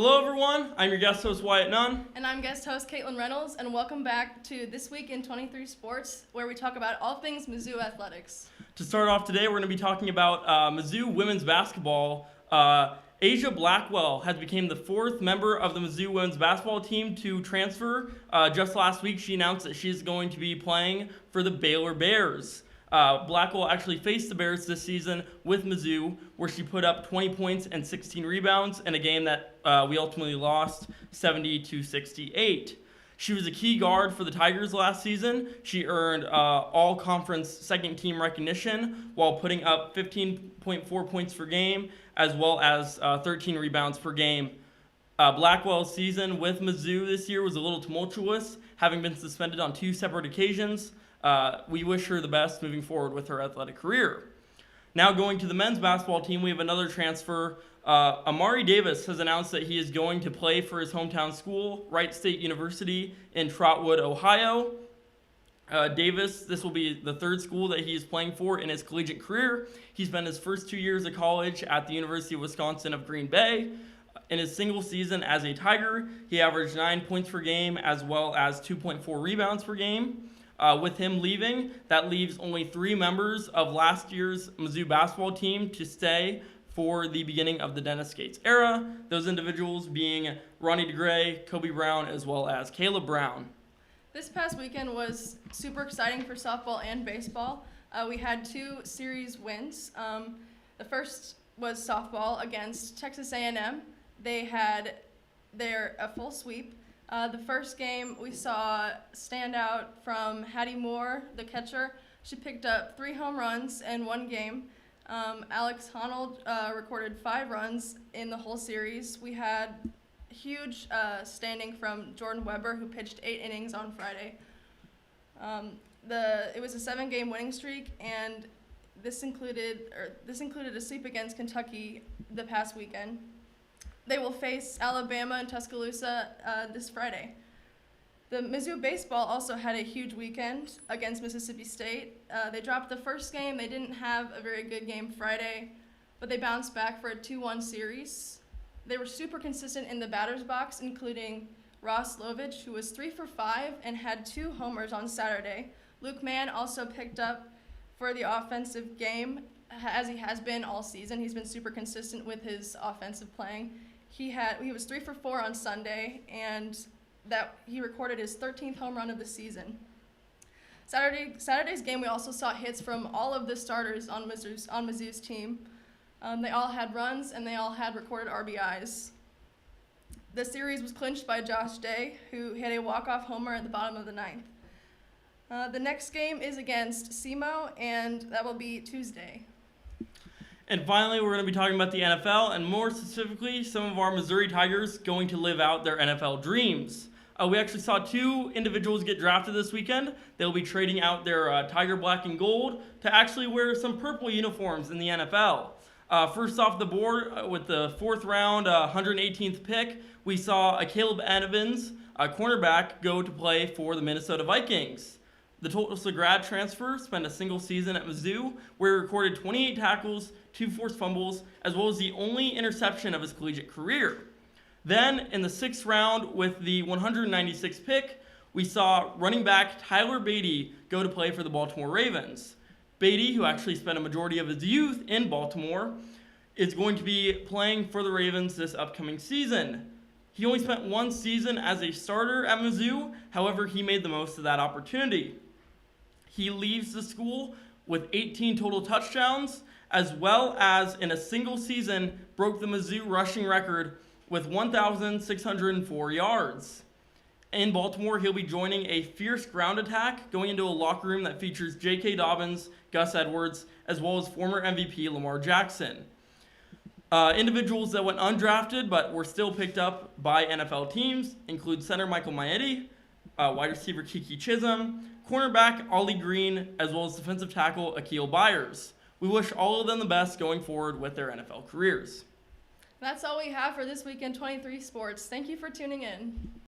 Hello everyone, I'm your guest host Wyatt Nunn. And I'm guest host Caitlin Reynolds, and welcome back to This Week in 23 Sports, where we talk about all things Mizzou athletics. To start off today, we're going to be talking about Mizzou women's basketball. Asia Blackwell has become the fourth member of the Mizzou women's basketball team to transfer. Just last week, she announced that she's going to be playing for the Baylor Bears. Blackwell actually faced the Bears this season with Mizzou, where she put up 20 points and 16 rebounds in a game that we ultimately lost 70-68. She was a key guard for the Tigers last season. She earned all-conference second-team recognition while putting up 15.4 points per game, as well as 13 rebounds per game. Blackwell's season with Mizzou this year was a little tumultuous, having been suspended on two separate occasions. We wish her the best moving forward with her athletic career. Now going to the men's basketball team, we have another transfer. Amari Davis has announced that he is going to play for his hometown school, Wright State University in Trotwood, Ohio. Davis, this will be the third school that he is playing for in his collegiate career. He spent his first 2 years of college at the University of Wisconsin of Green Bay. In his single season as a Tiger, he averaged 9 points per game as well as 2.4 rebounds per game. With him leaving, that leaves only 3 members of last year's Mizzou basketball team to stay for the beginning of the Dennis Gates era, those individuals being Ronnie DeGray, Kobe Brown, as well as Caleb Brown. This past weekend was super exciting for softball and baseball. We had 2 series wins. The first was softball against Texas A&M. They had a full sweep. The first game, we saw standout from Hattie Moore, the catcher. She picked up 3 home runs in one game. Alex Honnold recorded 5 runs in the whole series. We had huge standing from Jordan Weber, who pitched 8 innings on Friday. It was a 7-game winning streak, and this included a sweep against Kentucky the past weekend. They will face Alabama and Tuscaloosa this Friday. The Mizzou baseball also had a huge weekend against Mississippi State. They dropped the first game. They didn't have a very good game Friday, but they bounced back for a 2-1 series. They were super consistent in the batter's box, including Ross Lovich, who was 3 for 5 and had 2 homers on Saturday. Luke Mann also picked up for the offensive game, as he has been all season. He's been super consistent with his offensive playing. He was 3 for 4 on Sunday, and that he recorded his 13th home run of the season. Saturday's game, we also saw hits from all of the starters on Mizzou's team. They all had runs, and they all had recorded RBIs. The series was clinched by Josh Day, who hit a walk-off homer at the bottom of the 9th. The next game is against SEMO, and that will be Tuesday. And finally, we're going to be talking about the NFL, and more specifically, some of our Missouri Tigers going to live out their NFL dreams. We actually saw 2 individuals get drafted this weekend. They'll be trading out their Tiger black and gold to actually wear some purple uniforms in the NFL. First off the board, with the 4th round, 118th pick, we saw Caleb Evans, a cornerback, go to play for the Minnesota Vikings. The Tulsa grad transfer spent a single season at Mizzou, where he recorded 28 tackles, 2 forced fumbles, as well as the only interception of his collegiate career. Then, in the 6th round, with the 196th pick, we saw running back Tyler Beatty go to play for the Baltimore Ravens. Beatty, who actually spent a majority of his youth in Baltimore, is going to be playing for the Ravens this upcoming season. He only spent 1 season as a starter at Mizzou, however, he made the most of that opportunity. He leaves the school with 18 total touchdowns, as well as in a single season broke the Mizzou rushing record with 1,604 yards. In Baltimore, he'll be joining a fierce ground attack, going into a locker room that features J.K. Dobbins, Gus Edwards, as well as former MVP Lamar Jackson. Individuals that went undrafted but were still picked up by NFL teams include center Michael Maietti, wide receiver Kiki Chisholm, cornerback Ollie Green, as well as defensive tackle Akil Byers. We wish all of them the best going forward with their NFL careers. That's all we have for This Week in 23 Sports. Thank you for tuning in.